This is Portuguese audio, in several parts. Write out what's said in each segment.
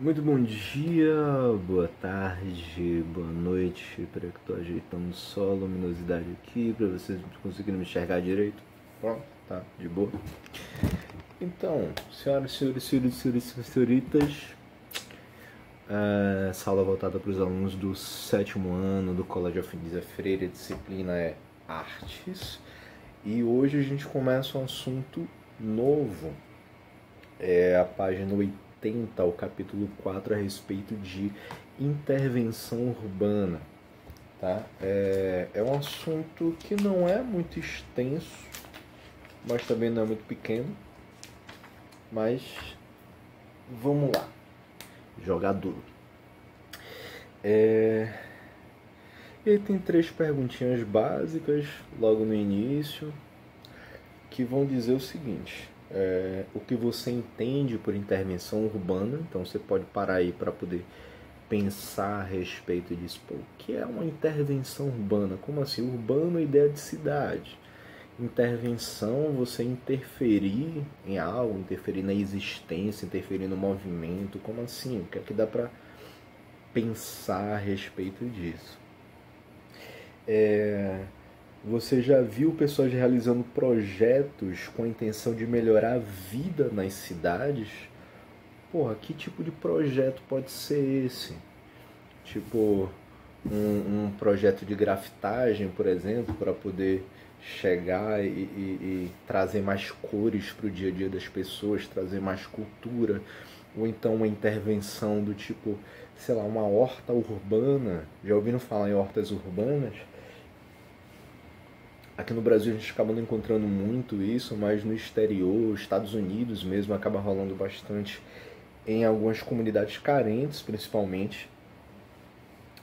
Muito bom dia, boa tarde, boa noite. Espera que eu tô ajeitando só a luminosidade aqui para vocês conseguirem me enxergar direito. Pronto, tá, de boa. Então, senhoritas, essa aula é voltada para os alunos do sétimo ano do Colégio Afindisa Freire, a disciplina é Artes. E hoje a gente começa um assunto novo. É a página 80, o capítulo 4, a respeito de intervenção urbana. Tá? É um assunto que não é muito extenso, mas também não é muito pequeno. Mas vamos lá, jogar duro. E aí tem 3 perguntinhas básicas logo no início que vão dizer o seguinte: o que você entende por intervenção urbana. Então você pode parar aí para poder pensar a respeito disso. Pô, o que é uma intervenção urbana? Como assim? Urbano é ideia de cidade. Intervenção, você interferir em algo, interferir na existência, interferir no movimento. Como assim? O que é que dá para pensar a respeito disso? Você já viu pessoas realizando projetos com a intenção de melhorar a vida nas cidades? Porra, que tipo de projeto pode ser esse? Tipo, um projeto de grafitagem, por exemplo, para poder chegar e trazer mais cores para o dia a dia das pessoas, trazer mais cultura, ou então uma intervenção do tipo, sei lá, uma horta urbana. Já ouviram falar em hortas urbanas? Aqui no Brasil a gente acaba não encontrando muito isso, mas no exterior, Estados Unidos mesmo, acaba rolando bastante em algumas comunidades carentes, principalmente,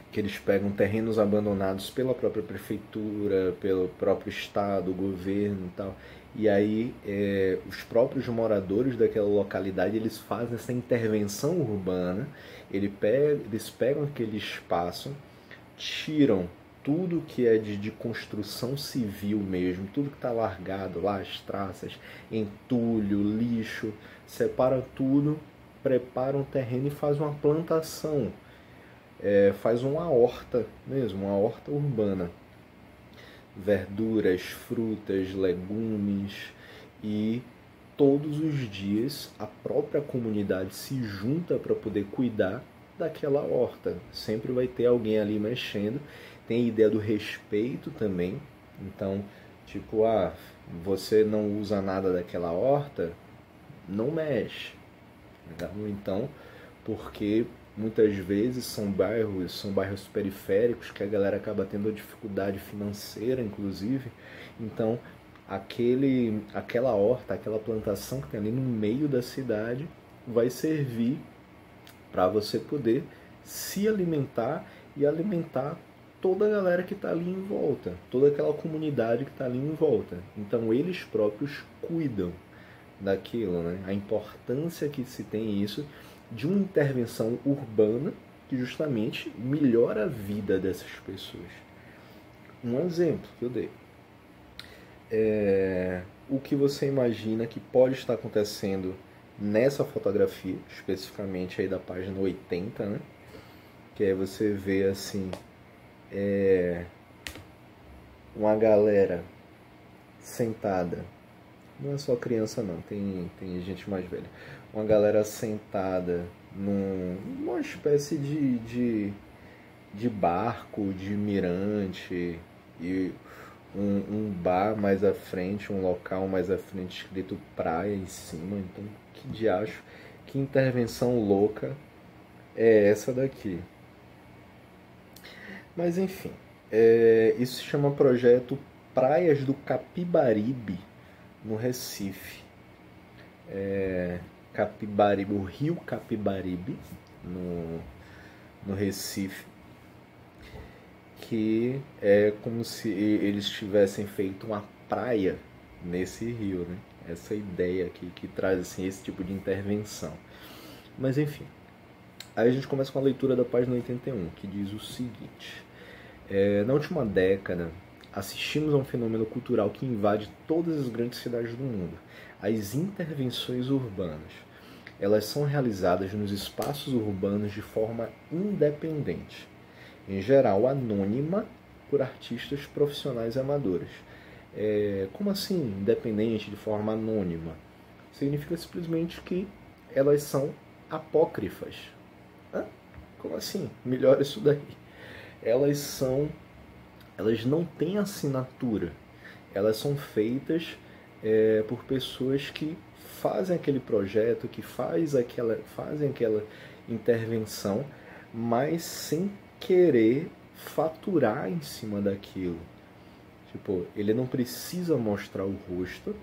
que eles pegam terrenos abandonados pela própria prefeitura, pelo próprio estado, governo e tal. E aí os próprios moradores daquela localidade, eles fazem essa intervenção urbana, eles pegam aquele espaço, tiram tudo que é de construção civil mesmo, tudo que está largado lá, as traças, entulho, lixo, separam tudo, preparam o terreno e faz uma plantação, faz uma horta mesmo, uma horta urbana. Verduras, frutas, legumes, e todos os dias a própria comunidade se junta para poder cuidar daquela horta. Sempre vai ter alguém ali mexendo. Tem a ideia do respeito também. Então, tipo, você não usa nada daquela horta, não mexe. Então, porque muitas vezes são bairros periféricos que a galera acaba tendo dificuldade financeira, inclusive. Então, aquela horta, aquela plantação que tem ali no meio da cidade vai servir para você poder se alimentar e alimentar toda a galera que está ali em volta, toda aquela comunidade que está ali em volta. Então eles próprios cuidam daquilo, né? A importância que se tem isso de uma intervenção urbana que justamente melhora a vida dessas pessoas. Um exemplo que eu dei. O que você imagina que pode estar acontecendo nessa fotografia, especificamente aí da página 80, né? Que aí você vê assim, uma galera sentada. Não é só criança não, tem gente mais velha. Uma galera sentada numa espécie de barco, de mirante, e um bar mais à frente, um local mais à frente escrito praia em cima. Então, que diacho, que intervenção louca é essa daqui? Mas enfim, isso se chama projeto Praias do Capibaribe, no Recife. Capibaribe, o rio Capibaribe, no Recife, que é como se eles tivessem feito uma praia nesse rio, né? Essa ideia aqui que traz assim, esse tipo de intervenção. Mas enfim, aí a gente começa com a leitura da página 81, que diz o seguinte: na última década, assistimos a um fenômeno cultural que invade todas as grandes cidades do mundo: as intervenções urbanas. elas são realizadas nos espaços urbanos de forma independente, em geral anônima, por artistas profissionais e amadores. Como assim, independente, de forma anônima? Significa simplesmente que elas são apócrifas. Hã? Como assim? Melhora isso daí. Elas não têm assinatura. Elas são feitas por pessoas que fazem aquele projeto, que fazem aquela intervenção, mas sem querer faturar em cima daquilo. Tipo, ele não precisa mostrar o rosto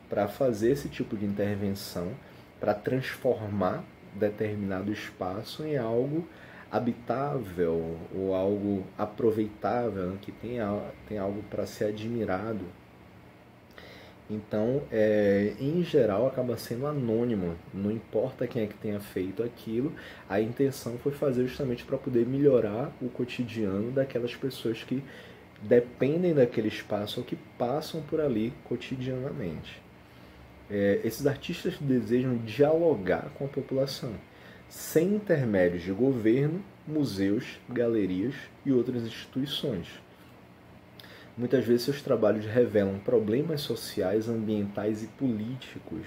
para fazer esse tipo de intervenção, para transformar determinado espaço em algo habitável ou algo aproveitável, né, que tem algo para ser admirado. Então, em geral, acaba sendo anônimo, não importa quem é que tenha feito aquilo, a intenção foi fazer justamente para poder melhorar o cotidiano daquelas pessoas que dependem daquele espaço ou que passam por ali cotidianamente. Esses artistas desejam dialogar com a população, sem intermédios de governo, museus, galerias e outras instituições. Muitas vezes seus trabalhos revelam problemas sociais, ambientais e políticos.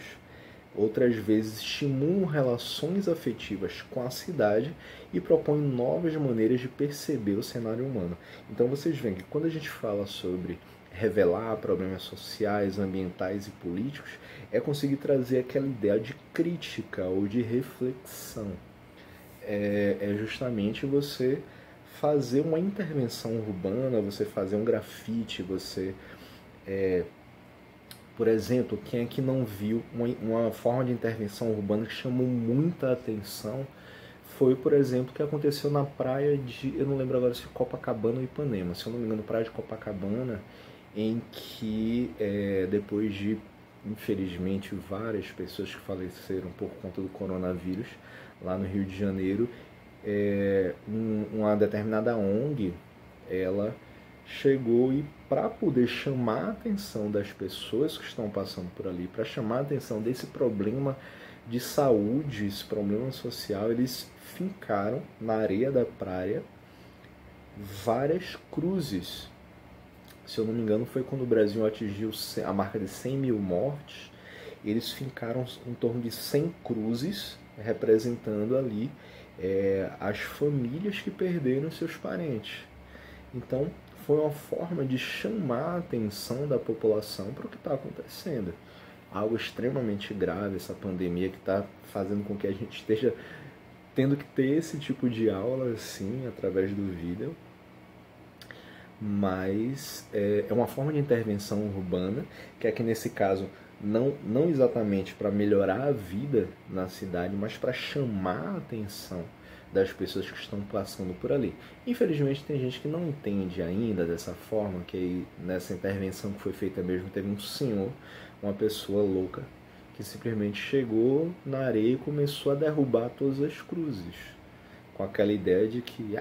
Outras vezes estimulam relações afetivas com a cidade e propõem novas maneiras de perceber o cenário humano. Então vocês veem que quando a gente fala sobre revelar problemas sociais, ambientais e políticos, é conseguir trazer aquela ideia de crítica ou de reflexão. É justamente você fazer uma intervenção urbana, você fazer um grafite, você... Por exemplo, quem é que não viu uma forma de intervenção urbana que chamou muita atenção foi, por exemplo, o que aconteceu na praia de... Eu não lembro agora se Copacabana ou Ipanema. Se eu não me engano, praia de Copacabana, em que depois de, infelizmente, várias pessoas que faleceram por conta do coronavírus lá no Rio de Janeiro, uma determinada ONG, ela chegou e, para poder chamar a atenção das pessoas que estão passando por ali, para chamar a atenção desse problema de saúde, esse problema social, eles fincaram na areia da praia várias cruzes. Se eu não me engano, foi quando o Brasil atingiu a marca de 100 mil mortes. Eles fincaram em torno de 100 cruzes, representando ali as famílias que perderam seus parentes. Então, foi uma forma de chamar a atenção da população para o que está acontecendo. Algo extremamente grave, essa pandemia que está fazendo com que a gente esteja tendo que ter esse tipo de aula assim, através do vídeo. Mas é uma forma de intervenção urbana, que aqui nesse caso não exatamente para melhorar a vida na cidade, mas para chamar a atenção das pessoas que estão passando por ali. Infelizmente tem gente que não entende ainda dessa forma, que aí, nessa intervenção que foi feita mesmo, teve um senhor, uma pessoa louca, que simplesmente chegou na areia e começou a derrubar todas as cruzes, com aquela ideia de que,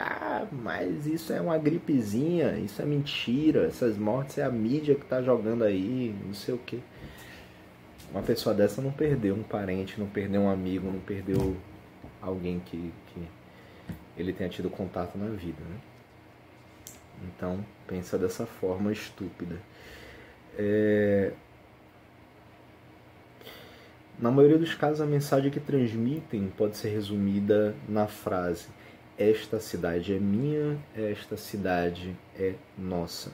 mas isso é uma gripezinha, isso é mentira, essas mortes é a mídia que está jogando aí, não sei o que. Uma pessoa dessa não perdeu um parente, não perdeu um amigo, não perdeu alguém que ele tenha tido contato na vida, né? Então, pensa dessa forma estúpida. Na maioria dos casos, a mensagem que transmitem pode ser resumida na frase: esta cidade é minha, esta cidade é nossa.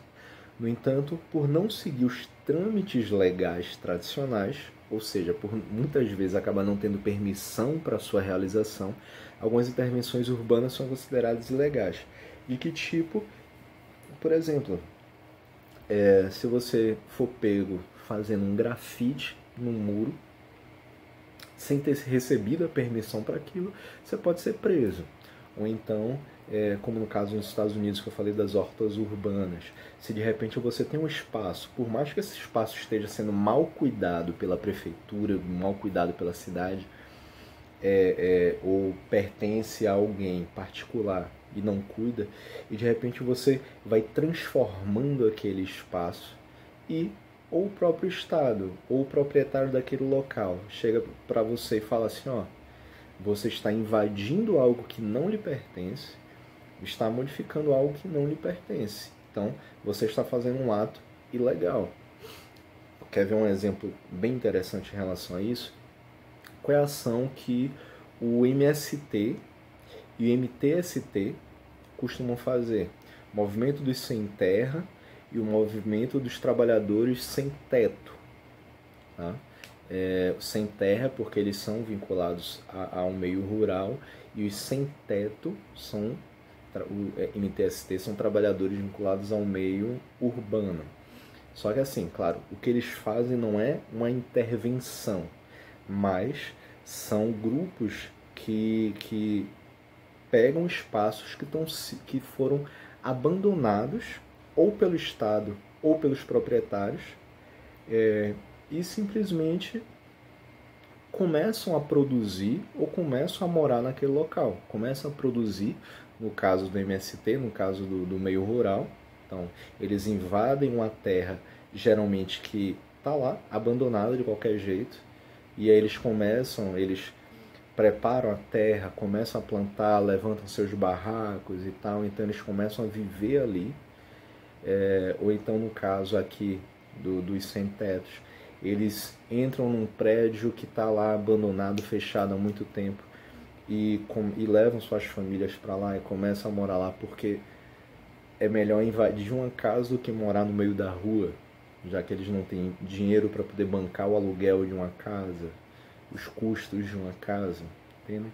No entanto, por não seguir os trâmites legais tradicionais, ou seja, por muitas vezes acabar não tendo permissão para sua realização, algumas intervenções urbanas são consideradas ilegais. De que tipo? Por exemplo, se você for pego fazendo um grafite num muro, sem ter recebido a permissão para aquilo, você pode ser preso. Ou então, como no caso nos Estados Unidos que eu falei das hortas urbanas, se de repente você tem um espaço, por mais que esse espaço esteja sendo mal cuidado pela prefeitura, mal cuidado pela cidade, ou pertence a alguém particular e não cuida, e de repente você vai transformando aquele espaço e ou o próprio Estado, ou o proprietário daquele local chega para você e fala assim, você está invadindo algo que não lhe pertence, está modificando algo que não lhe pertence. Então, você está fazendo um ato ilegal. Quer ver um exemplo bem interessante em relação a isso? Qual é a ação que o MST e o MTST costumam fazer? O movimento dos sem terra e o movimento dos trabalhadores sem teto. Tá? Sem terra porque eles são vinculados ao meio rural, e os sem teto são, o MTST, são trabalhadores vinculados ao meio urbano. Só que assim, claro, o que eles fazem não é uma intervenção, mas são grupos que pegam espaços que foram abandonados ou pelo Estado ou pelos proprietários, e simplesmente começam a produzir ou começam a morar naquele local. Começam a produzir, no caso do MST, no caso do meio rural. Então, eles invadem uma terra, geralmente que está lá, abandonada de qualquer jeito, e aí eles preparam a terra, começam a plantar, levantam seus barracos e tal, então eles começam a viver ali. Ou então, no caso aqui dos sem-tetos, eles entram num prédio que está lá abandonado, fechado há muito tempo, e levam suas famílias para lá e começam a morar lá, porque é melhor invadir uma casa do que morar no meio da rua, já que eles não têm dinheiro para poder bancar o aluguel de uma casa, os custos de uma casa, entende?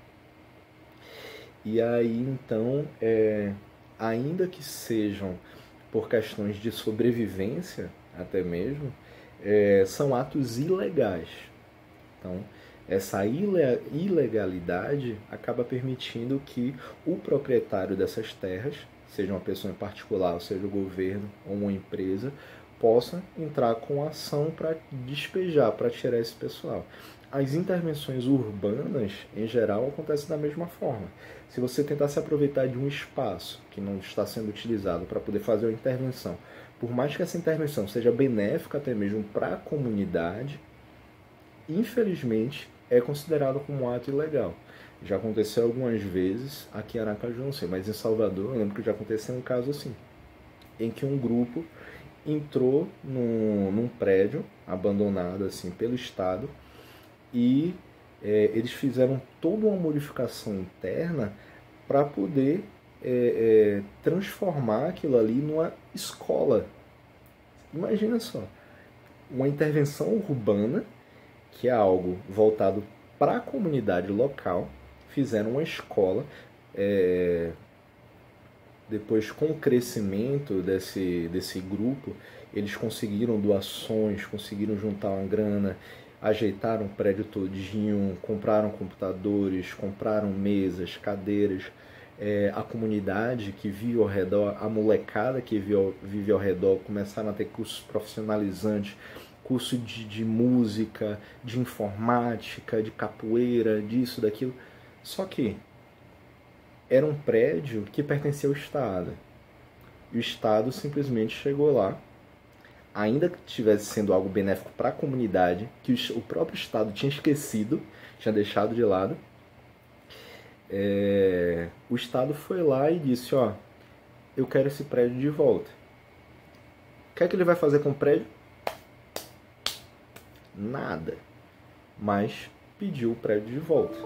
E aí, então, ainda que sejam por questões de sobrevivência, até mesmo, são atos ilegais. Então, essa ilegalidade acaba permitindo que o proprietário dessas terras, seja uma pessoa em particular, ou seja o governo ou uma empresa, possa entrar com ação para despejar, para tirar esse pessoal. As intervenções urbanas, em geral, acontecem da mesma forma. Se você tentar se aproveitar de um espaço que não está sendo utilizado para poder fazer uma intervenção, por mais que essa intervenção seja benéfica até mesmo para a comunidade, infelizmente é considerado como um ato ilegal. Já aconteceu algumas vezes aqui em Aracaju, não sei, mas em Salvador eu lembro que já aconteceu um caso assim, em que um grupo entrou num prédio abandonado assim pelo Estado, e eles fizeram toda uma modificação interna para poder transformar aquilo ali numa escola. Imagina só, uma intervenção urbana, que é algo voltado para a comunidade local, fizeram uma escola. Depois, com o crescimento desse grupo, eles conseguiram doações, conseguiram juntar uma grana, ajeitaram o prédio todinho, compraram computadores, compraram mesas, cadeiras. A comunidade que vive ao redor, a molecada que vive ao redor, começaram a ter cursos profissionalizantes, curso de música, de informática, de capoeira, disso, daquilo. Só que era um prédio que pertencia ao Estado. E o Estado simplesmente chegou lá, ainda que estivesse sendo algo benéfico para a comunidade, que o próprio Estado tinha esquecido, tinha deixado de lado. O Estado foi lá e disse, ó, eu quero esse prédio de volta. O que é que ele vai fazer com o prédio? Nada. Mas pediu o prédio de volta.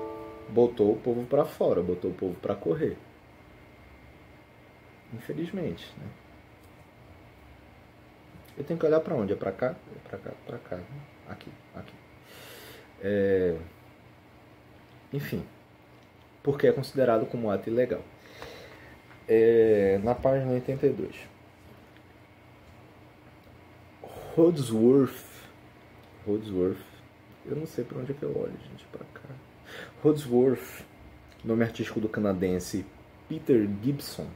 Botou o povo para fora, botou o povo para correr. Infelizmente, né? Eu tenho que olhar para onde? É para cá? É para cá, para cá. Aqui. Enfim, porque é considerado como ato ilegal. Na página 82. Hodsworth, eu não sei para onde é que eu olho, gente, para cá. Hodsworth, nome artístico do canadense Peter Gibson,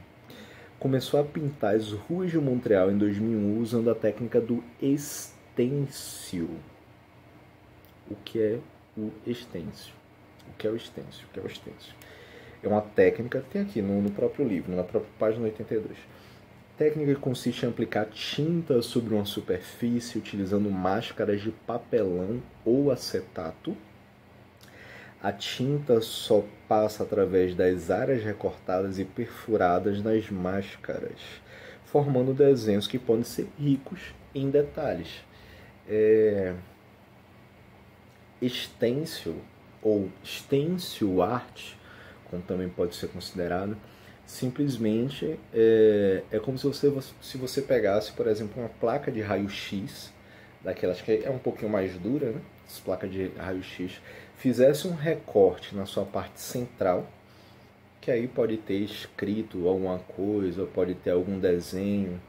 começou a pintar as ruas de Montreal em 2001 usando a técnica do estêncil. O que é o estêncil? É uma técnica, tem aqui no próprio livro, na própria página 82. Técnica que consiste em aplicar tinta sobre uma superfície utilizando máscaras de papelão ou acetato, A tinta só passa através das áreas recortadas e perfuradas nas máscaras, formando desenhos que podem ser ricos em detalhes. Stencil ou stencil art, como também pode ser considerado, simplesmente é como se você pegasse, por exemplo, uma placa de raio-x, daquelas que é um pouquinho mais dura, né? Essa placa de raio-x, fizesse um recorte na sua parte central, que aí pode ter escrito alguma coisa, pode ter algum desenho,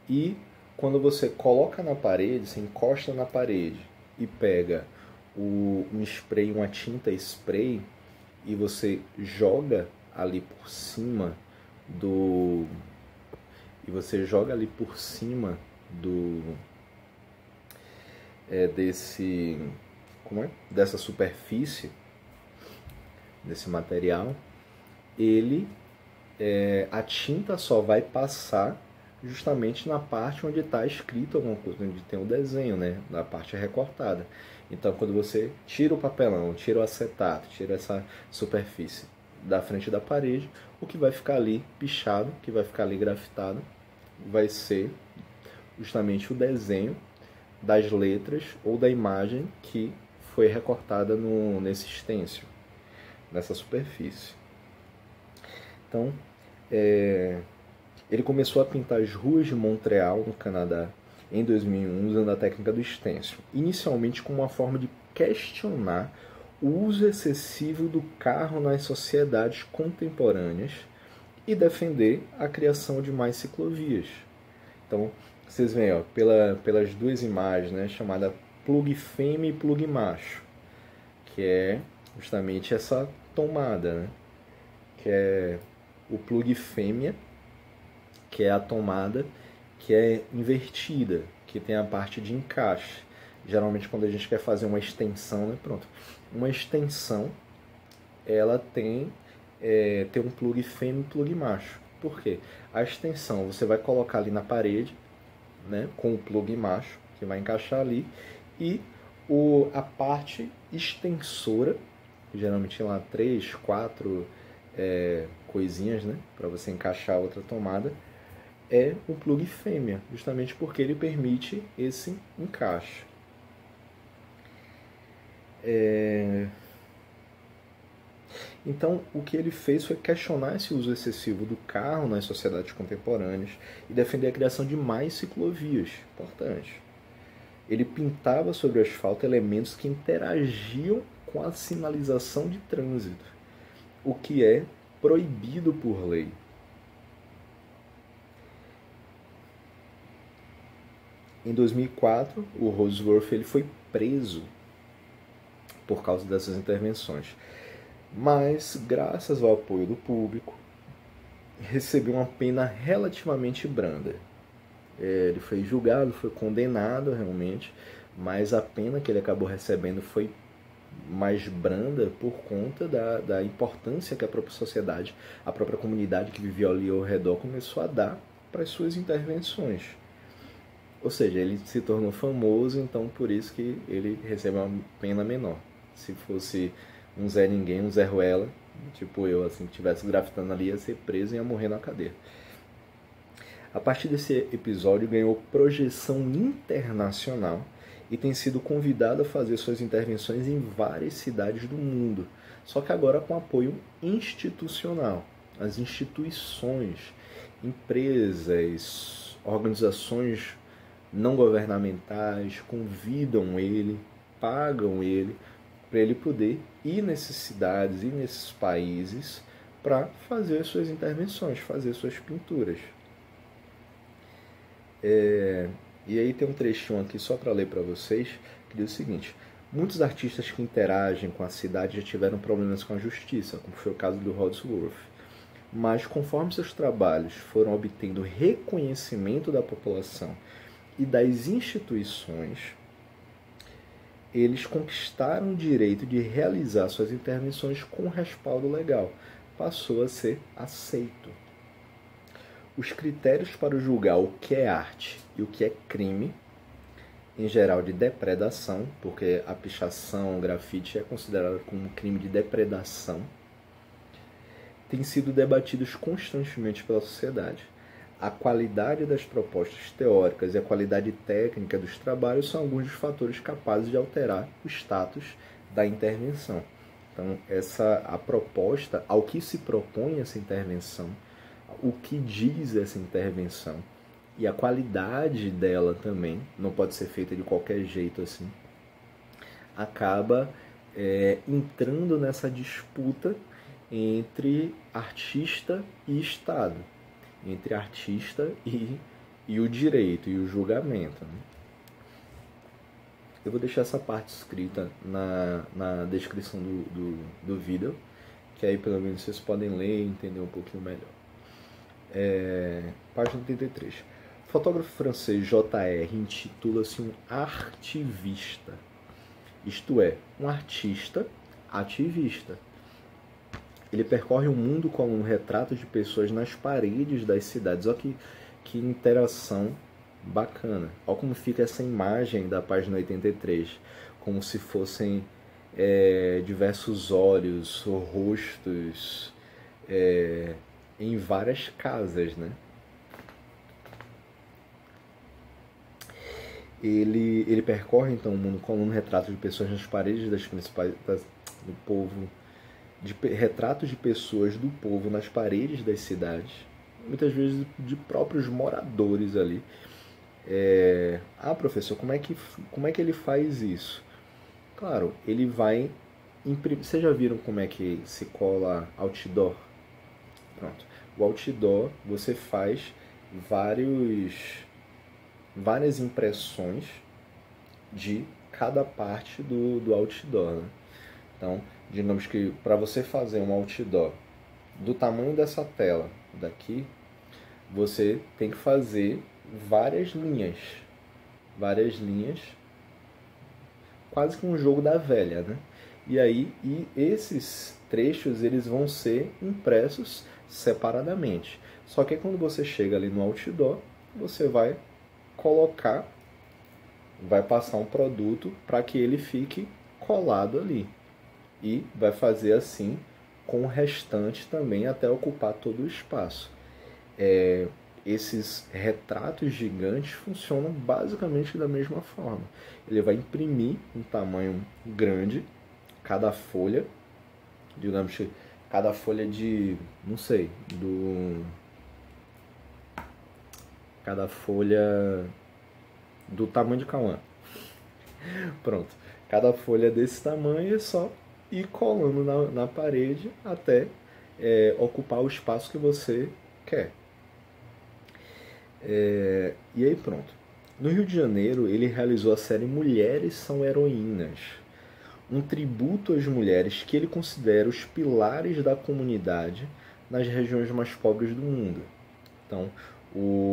e quando você coloca na parede, você encosta na parede e pega um spray, uma tinta spray, e você joga ali por cima do desse, dessa superfície, desse material, a tinta só vai passar justamente na parte onde está escrito alguma coisa, onde tem o desenho, né? Na parte recortada. Então, quando você tira o papelão, tira o acetato, tira essa superfície da frente da parede, o que vai ficar ali pichado, que vai ficar ali grafitado, vai ser justamente o desenho das letras ou da imagem que foi recortada nesse stencil, nessa superfície. Então, ele começou a pintar as ruas de Montreal, no Canadá, em 2001, usando a técnica do stencil, inicialmente como uma forma de questionar o uso excessivo do carro nas sociedades contemporâneas e defender a criação de mais ciclovias. Então, vocês veem, ó, pelas duas imagens, né, chamada plug fêmea e plug macho, que é justamente essa tomada, né, que é o plug fêmea, que é a tomada que é invertida, que tem a parte de encaixe. Geralmente quando a gente quer fazer uma extensão, né, pronto. Uma extensão, ela tem um plug fêmea e plug macho. Por quê? A extensão você vai colocar ali na parede, né, com o plug macho, que vai encaixar ali, e a parte extensora, geralmente tem lá 3, 4 coisinhas, né, para você encaixar a outra tomada, é o plug fêmea, justamente porque ele permite esse encaixe. Então, o que ele fez foi questionar esse uso excessivo do carro nas sociedades contemporâneas e defender a criação de mais ciclovias. Importante. Ele pintava sobre o asfalto elementos que interagiam com a sinalização de trânsito, o que é proibido por lei. Em 2004, o Holdsworth ele foi preso por causa dessas intervenções. Mas, graças ao apoio do público, recebeu uma pena relativamente branda. Ele foi julgado, foi condenado realmente, mas a pena que ele acabou recebendo foi mais branda por conta da importância que a própria sociedade, a própria comunidade que vivia ali ao redor começou a dar para as suas intervenções. Ou seja, ele se tornou famoso, então por isso que ele recebeu uma pena menor. Se fosse um Zé Ninguém, um Zé Ruela, tipo eu, assim, que estivesse grafitando ali, ia ser preso e ia morrer na cadeia. A partir desse episódio ganhou projeção internacional e tem sido convidado a fazer suas intervenções em várias cidades do mundo, só que agora com apoio institucional. As instituições, empresas, organizações não governamentais convidam ele, pagam ele, para ele poder ir nessas cidades e nesses países para fazer suas intervenções, fazer suas pinturas. E aí tem um trechinho aqui só para ler para vocês, que diz o seguinte: muitos artistas que interagem com a cidade já tiveram problemas com a justiça, como foi o caso do Holdsworth. Mas conforme seus trabalhos foram obtendo reconhecimento da população e das instituições, eles conquistaram o direito de realizar suas intervenções com respaldo legal. Passou a ser aceito. Os critérios para julgar o que é arte e o que é crime, em geral de depredação, porque a pichação, o grafite é considerado como um crime de depredação, têm sido debatidos constantemente pela sociedade. A qualidade das propostas teóricas e a qualidade técnica dos trabalhos são alguns dos fatores capazes de alterar o status da intervenção. Então, a proposta, ao que se propõe essa intervenção, o que diz essa intervenção e a qualidade dela também, não pode ser feita de qualquer jeito assim, acaba entrando nessa disputa entre artista e Estado, entre artista e o direito, e o julgamento. Né? Eu vou deixar essa parte escrita na descrição do vídeo, que aí pelo menos vocês podem ler e entender um pouquinho melhor. Página 33. O fotógrafo francês J.R. intitula-se um artivista, isto é, um artista ativista. Ele percorre o mundo com um retrato de pessoas nas paredes das cidades. Olha que interação bacana. Olha como fica essa imagem da página 83, como se fossem diversos olhos ou rostos em várias casas, né? Ele percorre então o mundo com um retrato de pessoas nas paredes das principais do povo, retratos de pessoas do povo nas paredes das cidades, muitas vezes de próprios moradores ali. Professor, como é que ele faz isso? Claro, ele vai imprimir. Vocês já viram como é que se cola outdoor? Pronto. O outdoor, você faz várias impressões de cada parte do outdoor, né? Então, digamos que para você fazer um outdoor do tamanho dessa tela daqui, você tem que fazer várias linhas, quase que um jogo da velha, né? E esses trechos eles vão ser impressos separadamente. Só que quando você chega ali no outdoor, você vai passar um produto para que ele fique colado ali. E vai fazer assim com o restante também até ocupar todo o espaço. Esses retratos gigantes funcionam basicamente da mesma forma. Ele vai imprimir um tamanho grande, cada folha, digamos que cada folha de, não sei, cada folha do tamanho de Cauã. Pronto. Cada folha desse tamanho é só ir colando na parede até ocupar o espaço que você quer. E aí pronto. No Rio de Janeiro, ele realizou a série Mulheres São Heroínas, um tributo às mulheres que ele considera os pilares da comunidade nas regiões mais pobres do mundo. Então,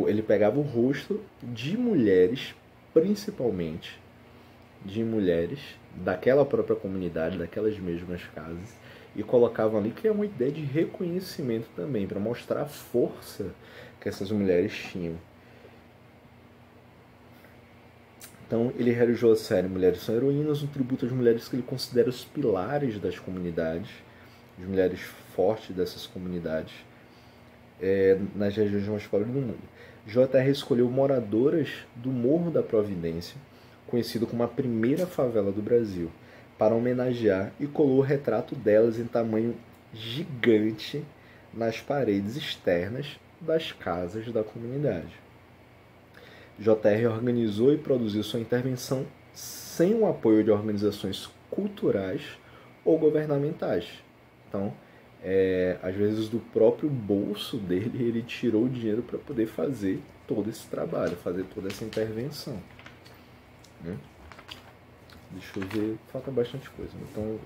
ele pegava o rosto de mulheres, principalmente de mulheres daquela própria comunidade, daquelas mesmas casas, e colocavam ali, que é uma ideia de reconhecimento também, para mostrar a força que essas mulheres tinham. Então ele realizou a série Mulheres São Heroínas, um tributo às mulheres que ele considera os pilares das comunidades, as mulheres fortes dessas comunidades, nas regiões mais pobres do mundo. J.R. escolheu moradoras do Morro da Providência, conhecido como a primeira favela do Brasil, para homenagear, e colou o retrato delas em tamanho gigante nas paredes externas das casas da comunidade. J.R. organizou e produziu sua intervenção sem o apoio de organizações culturais ou governamentais. Então, às vezes do próprio bolso dele, ele tirou o dinheiro para poder fazer todo esse trabalho, fazer toda essa intervenção. Deixa eu ver, falta bastante coisa, então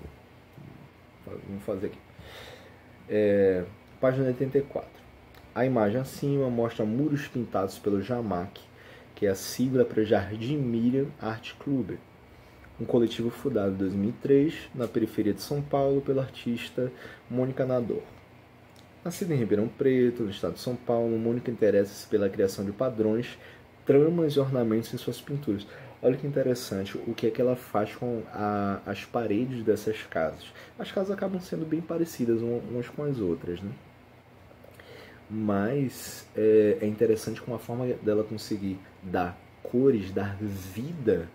vamos fazer aqui. Página 84. A imagem acima mostra muros pintados pelo JAMAC, que é a sigla para Jardim Miriam Art Club, um coletivo fundado em 2003 na periferia de São Paulo pela artista Mônica Nador. Nascida em Ribeirão Preto, no estado de São Paulo, Mônica interessa-se pela criação de padrões, tramas e ornamentos em suas pinturas. Olha que interessante o que é que ela faz com as paredes dessas casas. As casas acabam sendo bem parecidas umas com as outras, né? Mas é interessante como a forma dela conseguir dar cores, dar vida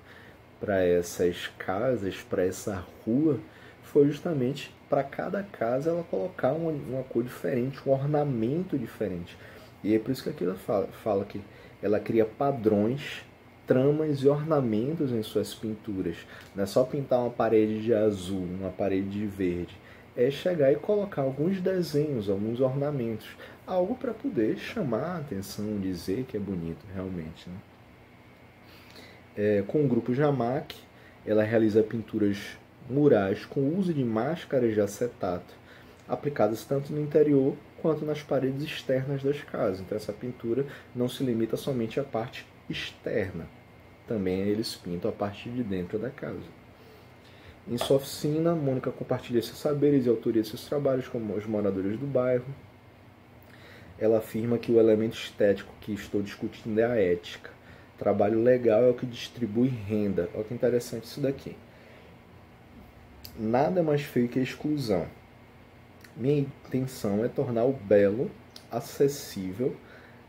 para essas casas, para essa rua, foi justamente para cada casa ela colocar uma cor diferente, um ornamento diferente. E é por isso que aqui ela fala que ela cria padrões, tramas e ornamentos em suas pinturas. Não é só pintar uma parede de azul, uma parede de verde. É chegar e colocar alguns desenhos, alguns ornamentos. Algo para poder chamar a atenção, dizer que é bonito realmente. Né? Com o grupo Jamac, ela realiza pinturas murais com uso de máscaras de acetato, aplicadas tanto no interior quanto nas paredes externas das casas. Então essa pintura não se limita somente à parte externa, também eles pintam a parte de dentro da casa. Em sua oficina, Mônica compartilha seus saberes e autoria seus trabalhos com os moradores do bairro. Ela afirma que o elemento estético que estou discutindo é a ética. Trabalho legal é o que distribui renda. Olha que interessante isso daqui. Nada mais feio que a exclusão. Minha intenção é tornar o belo acessível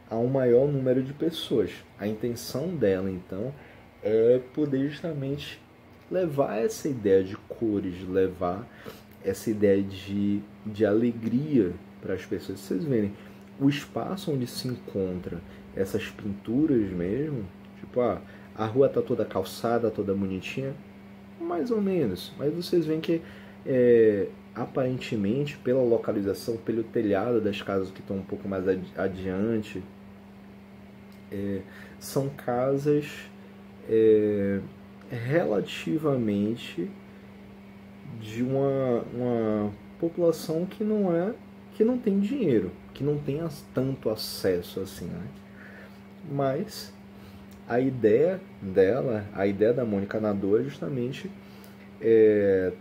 a um maior número de pessoas. A intenção dela, então, é poder justamente levar essa ideia de cores, levar essa ideia de alegria para as pessoas. Vocês verem, o espaço onde se encontra essas pinturas mesmo, tipo, a rua tá toda calçada, toda bonitinha, mais ou menos, mas vocês veem que aparentemente, pela localização, pelo telhado das casas que estão um pouco mais adiante, são casas relativamente de uma população que não tem dinheiro, que não tem tanto acesso assim, né? Mas a ideia dela, a ideia da Mônica Nador é justamente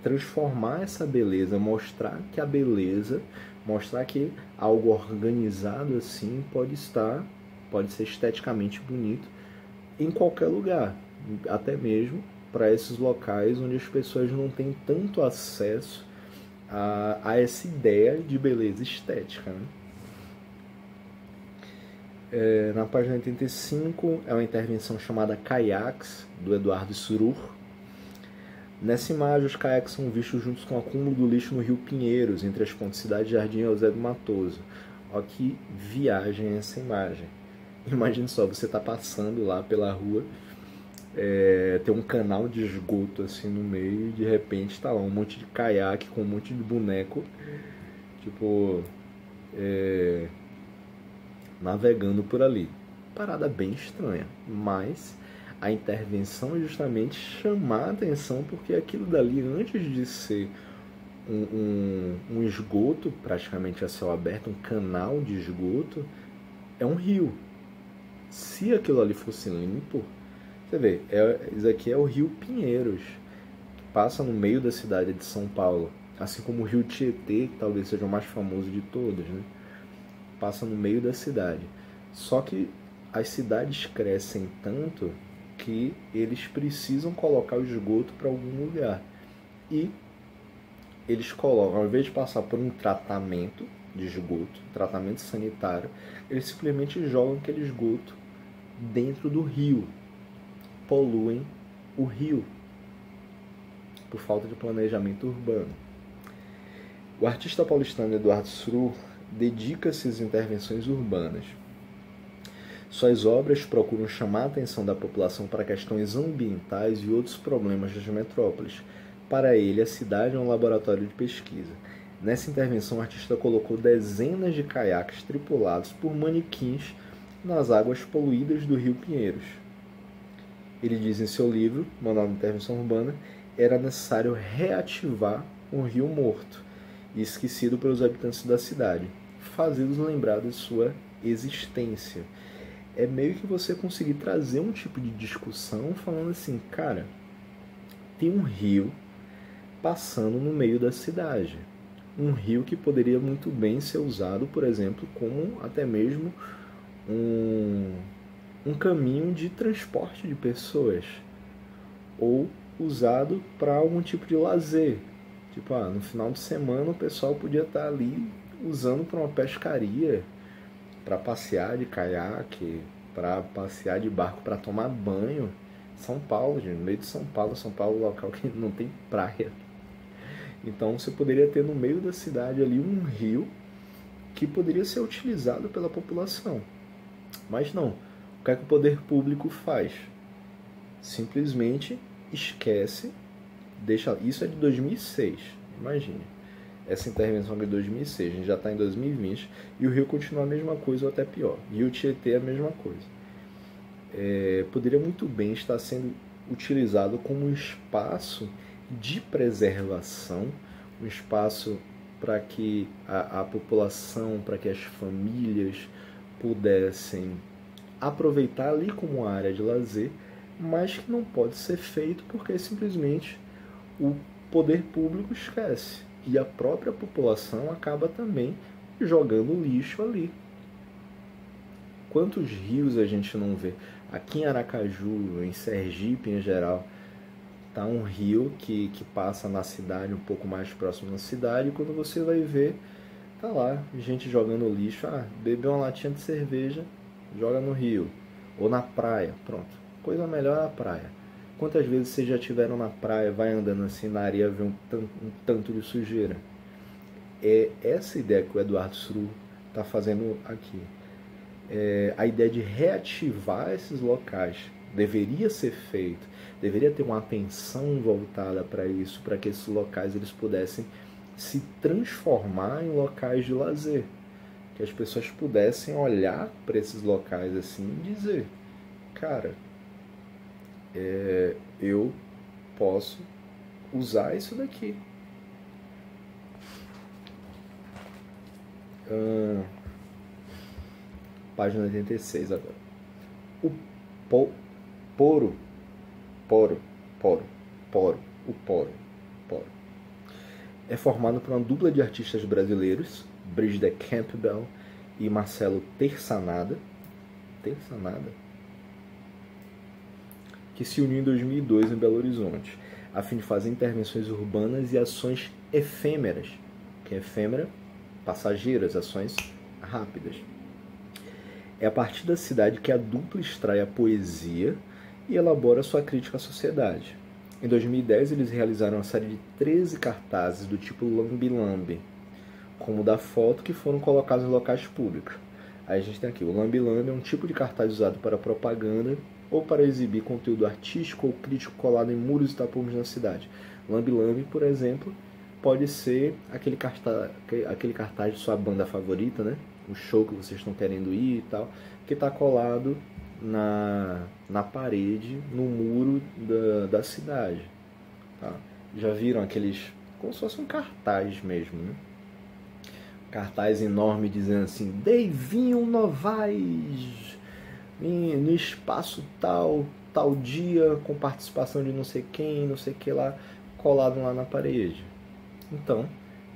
transformar essa beleza, mostrar que a beleza, mostrar que algo organizado assim pode ser esteticamente bonito em qualquer lugar, até mesmo para esses locais onde as pessoas não têm tanto acesso a essa ideia de beleza estética, né? Na página 85 é uma intervenção chamada Caiaques, do Eduardo Surur. Nessa imagem, os caiaques são vistos juntos com o acúmulo do lixo no Rio Pinheiros, entre as pontes Cidade Jardim e Eusébio Matoso. Olha que viagem essa imagem. Imagine só, você está passando lá pela rua, tem um canal de esgoto assim no meio e de repente está lá um monte de caiaque com um monte de boneco, tipo, navegando por ali. Parada bem estranha, mas a intervenção é justamente chamar a atenção, porque aquilo dali, antes de ser um esgoto praticamente a céu aberto, um canal de esgoto, é um rio. Se aquilo ali fosse limpo, você vê, isso aqui é o Rio Pinheiros, que passa no meio da cidade de São Paulo, assim como o Rio Tietê, que talvez seja o mais famoso de todos, né? Passa no meio da cidade. Só que as cidades crescem tanto que eles precisam colocar o esgoto para algum lugar. E eles colocam, ao invés de passar por um tratamento de esgoto, tratamento sanitário, eles simplesmente jogam aquele esgoto dentro do rio. Poluem o rio por falta de planejamento urbano. O artista paulistano Eduardo Surur dedica-se às intervenções urbanas. Suas obras procuram chamar a atenção da população para questões ambientais e outros problemas das metrópoles. Para ele, a cidade é um laboratório de pesquisa. Nessa intervenção, o artista colocou dezenas de caiaques tripulados por manequins nas águas poluídas do Rio Pinheiros. Ele diz em seu livro, Manual de Intervenção Urbana, era necessário reativar um rio morto e esquecido pelos habitantes da cidade, fazê-los lembrar de sua existência. É meio que você conseguir trazer um tipo de discussão falando assim, cara, tem um rio passando no meio da cidade. Um rio que poderia muito bem ser usado, por exemplo, como até mesmo um caminho de transporte de pessoas. ou usado para algum tipo de lazer. Tipo, no final de semana o pessoal podia estar ali usando para uma pescaria, para passear de caiaque, para passear de barco, para tomar banho. São Paulo, gente, no meio de São Paulo, local que não tem praia. Então você poderia ter no meio da cidade ali um rio que poderia ser utilizado pela população. Mas não. O que é que o poder público faz? Simplesmente esquece, deixa. Isso é de 2006, imagine. Essa intervenção é de 2006, a gente já está em 2020 e o rio continua a mesma coisa ou até pior. E o Tietê é a mesma coisa. Poderia muito bem estar sendo utilizado como um espaço de preservação, um espaço para que a população, para que as famílias pudessem aproveitar ali como uma área de lazer, mas que não pode ser feito porque simplesmente o poder público esquece e a própria população acaba também jogando lixo ali. Quantos rios a gente não vê? Aqui em Aracaju, em Sergipe em geral, tá um rio que passa na cidade, um pouco mais próximo da cidade, e quando você vai ver, tá lá, gente jogando lixo, bebeu uma latinha de cerveja, joga no rio, ou na praia, pronto, coisa melhor na praia. Quantas vezes vocês já estiveram na praia, vai andando assim na areia, vê um tanto de sujeira? É essa ideia que o Eduardo Suru está fazendo aqui. A ideia de reativar esses locais deveria ser feito, deveria ter uma atenção voltada para isso, para que esses locais eles pudessem se transformar em locais de lazer, que as pessoas pudessem olhar para esses locais assim e dizer, cara, eu posso usar isso daqui. Página 86 agora. O poro, é formado por uma dupla de artistas brasileiros, Brigida Campbell e Marcelo Terçanada, que se uniu em 2002 em Belo Horizonte, a fim de fazer intervenções urbanas e ações efêmeras, que é efêmera, passageiras, ações rápidas. É a partir da cidade que a dupla extrai a poesia e elabora sua crítica à sociedade. Em 2010, eles realizaram uma série de 13 cartazes do tipo lambi-lambi, como o da foto, que foram colocados em locais públicos. Aí a gente tem aqui, o lambi-lambi é um tipo de cartaz usado para propaganda ou para exibir conteúdo artístico ou crítico colado em muros e tapumes na cidade. Lambi-lambi, por exemplo, pode ser aquele cartaz de sua banda favorita, né? O show que vocês estão querendo ir e tal, que está colado na parede, no muro da cidade. Tá? Já viram aqueles, como se fosse um cartaz mesmo, né? Cartaz enorme dizendo assim, Deivinho Novaes, no espaço tal dia, com participação de não sei quem, não sei o que lá, colado lá na parede. Então,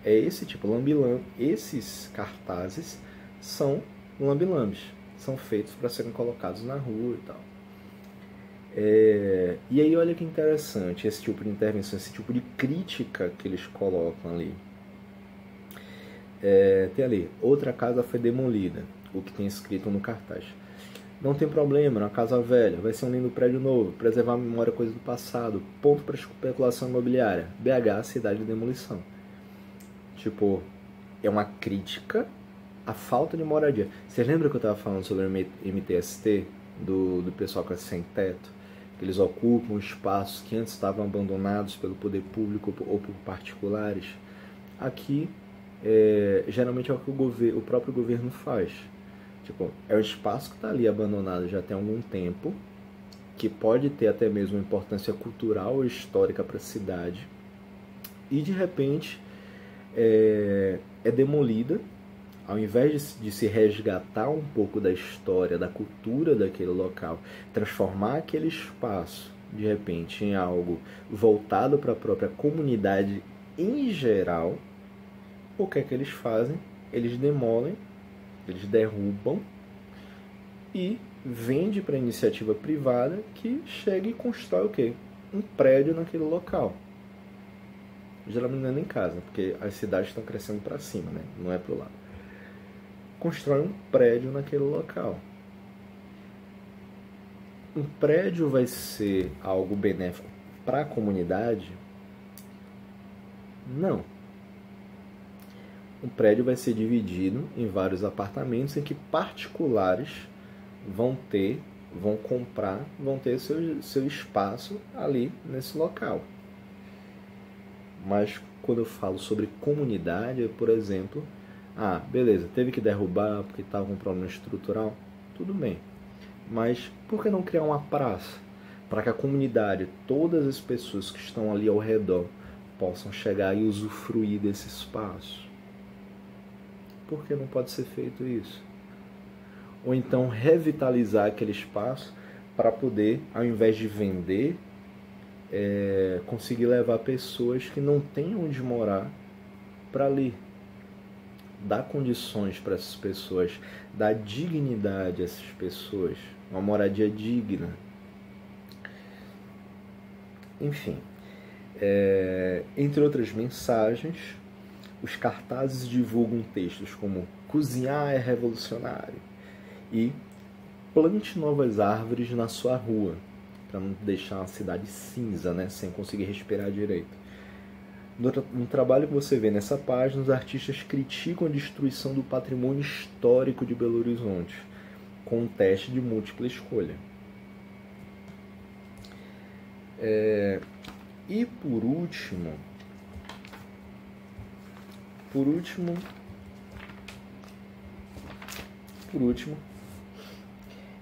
é esse tipo, lambi-lambi. Esses cartazes são lambi-lambis, são feitos para serem colocados na rua e tal. E aí olha que interessante esse tipo de intervenção, esse tipo de crítica que eles colocam ali. Tem ali, outra casa foi demolida, o que tem escrito no cartaz. Não tem problema, na casa velha, vai ser um lindo prédio novo, preservar a memória, coisa do passado, ponto para especulação imobiliária, BH, cidade de demolição. Tipo, é uma crítica à falta de moradia. Vocês lembram que eu estava falando sobre o MTST, do pessoal com sem teto? Eles ocupam espaços que antes estavam abandonados pelo poder público ou por particulares. Aqui, geralmente é o que o próprio governo faz. Tipo, é um espaço que está ali abandonado já tem algum tempo, que pode ter até mesmo uma importância cultural ou histórica para a cidade, e de repente é demolida, ao invés de se resgatar um pouco da história, da cultura daquele local, transformar aquele espaço, de repente, em algo voltado para a própria comunidade em geral, o que é que eles fazem? Eles demolem, eles derrubam e vende para a iniciativa privada que chega e constrói o quê? um prédio naquele local. Geralmente não é nem casa, porque as cidades estão crescendo para cima, né? Não é para o lado. Constrói um prédio naquele local. Um prédio vai ser algo benéfico para a comunidade? Não. Um prédio vai ser dividido em vários apartamentos em que particulares vão comprar, vão ter seu espaço ali nesse local. Mas quando eu falo sobre comunidade, por exemplo, beleza, teve que derrubar porque estava com um problema estrutural, tudo bem. Mas por que não criar uma praça para que a comunidade, todas as pessoas que estão ali ao redor, possam chegar e usufruir desse espaço? Por que não pode ser feito isso? Ou então revitalizar aquele espaço para poder, ao invés de vender, conseguir levar pessoas que não têm onde morar para ali. Dar condições para essas pessoas, dar dignidade a essas pessoas, uma moradia digna. Enfim, entre outras mensagens, os cartazes divulgam textos como cozinhar é revolucionário e plante novas árvores na sua rua, para não deixar a cidade cinza, né, sem conseguir respirar direito. No trabalho que você vê nessa página, os artistas criticam a destruição do patrimônio histórico de Belo Horizonte, com um teste de múltipla escolha. E por último,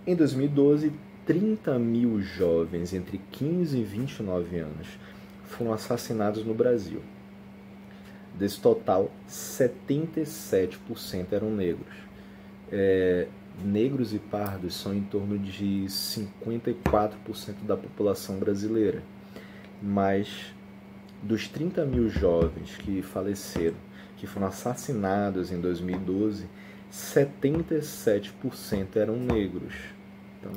em 2012, 30 mil jovens entre 15 e 29 anos foram assassinados no Brasil. Desse total, 77% eram negros. Negros e pardos são em torno de 54% da população brasileira. Mas dos 30 mil jovens que faleceram, que foram assassinados em 2012, 77% eram negros. Então,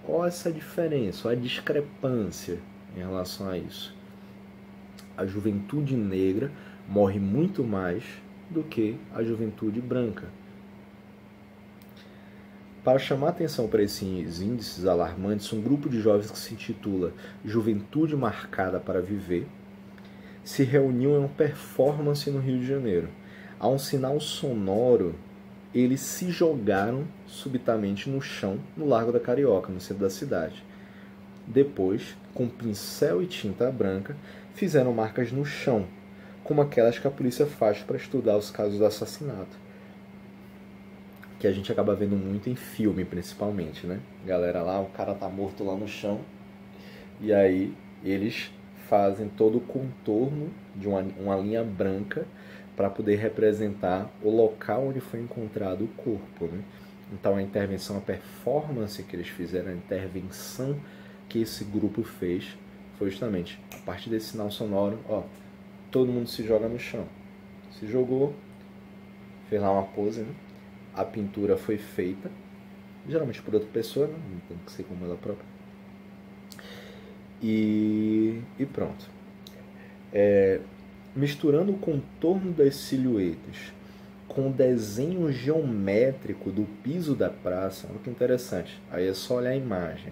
olha essa diferença, olha a discrepância em relação a isso. A juventude negra morre muito mais do que a juventude branca. Para chamar atenção para esses índices alarmantes, um grupo de jovens que se intitula Juventude Marcada para Viver se reuniu em uma performance no Rio de Janeiro. A um sinal sonoro, eles se jogaram subitamente no chão, no Largo da Carioca, no centro da cidade. Depois, com pincel e tinta branca, fizeram marcas no chão, como aquelas que a polícia faz para estudar os casos de assassinato, que a gente acaba vendo muito em filme, principalmente, né? Galera lá, o cara tá morto lá no chão, e aí eles fazem todo o contorno de uma linha branca para poder representar o local onde foi encontrado o corpo, né? Então a intervenção, a performance que eles fizeram, a intervenção que esse grupo fez, foi justamente a partir desse sinal sonoro, todo mundo se joga no chão. Se jogou, fez lá uma pose, né? A pintura foi feita, geralmente por outra pessoa, né? Não tem que ser como ela própria. E pronto. Misturando o contorno das silhuetas com o desenho geométrico do piso da praça, olha que interessante, aí é só olhar a imagem,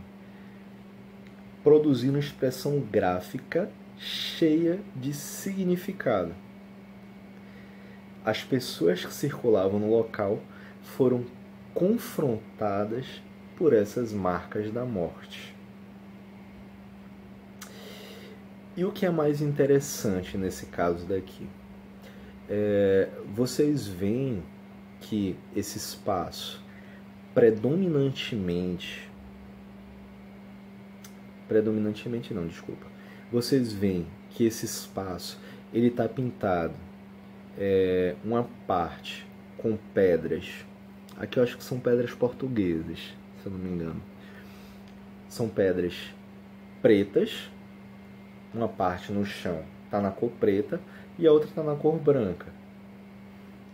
produzindo expressão gráfica cheia de significado. As pessoas que circulavam no local foram confrontadas por essas marcas da morte. E o que é mais interessante nesse caso daqui? Vocês veem que esse espaço vocês veem que esse espaço ele está pintado uma parte com pedras, aqui eu acho que são pedras portuguesas, se eu não me engano, são pedras pretas, uma parte no chão está na cor preta e a outra está na cor branca.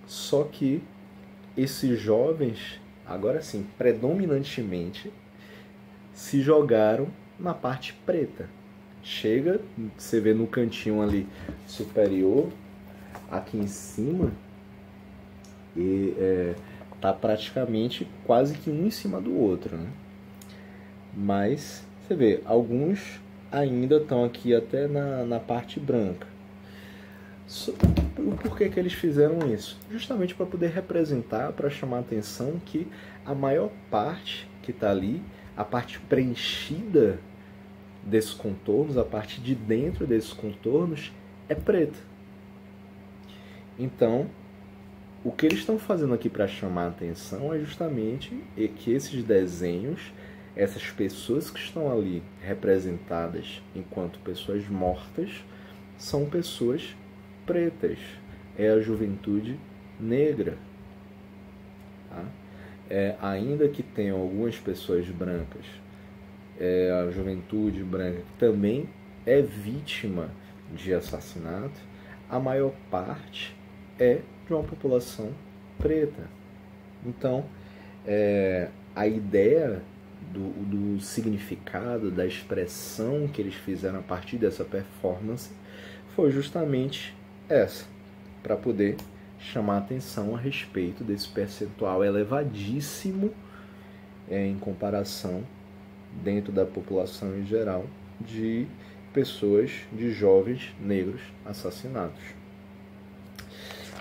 Só que esses jovens, agora sim, predominantemente, se jogaram na parte preta. Chega, você vê no cantinho ali superior, aqui em cima, e tá praticamente quase que um em cima do outro, né? Mas você vê, alguns ainda estão aqui até na parte branca. Por que eles fizeram isso? Justamente para poder representar, para chamar a atenção que a maior parte que está ali, a parte preenchida desses contornos, a parte de dentro desses contornos, é preta. Então, o que eles estão fazendo aqui para chamar a atenção é justamente que esses desenhos, essas pessoas que estão ali representadas enquanto pessoas mortas, são pessoas pretas. É a juventude negra. Tá? Ainda que tenham algumas pessoas brancas, a juventude branca que também é vítima de assassinato, a maior parte é de uma população preta. Então, a ideia do significado, da expressão que eles fizeram a partir dessa performance foi justamente essa, para poder chamar a atenção a respeito desse percentual elevadíssimo em comparação dentro da população em geral de pessoas, de jovens negros assassinados.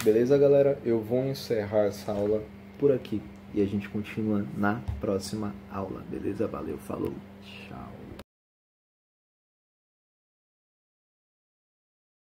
Beleza, galera? Eu vou encerrar essa aula por aqui e a gente continua na próxima aula, beleza? Valeu, falou, tchau!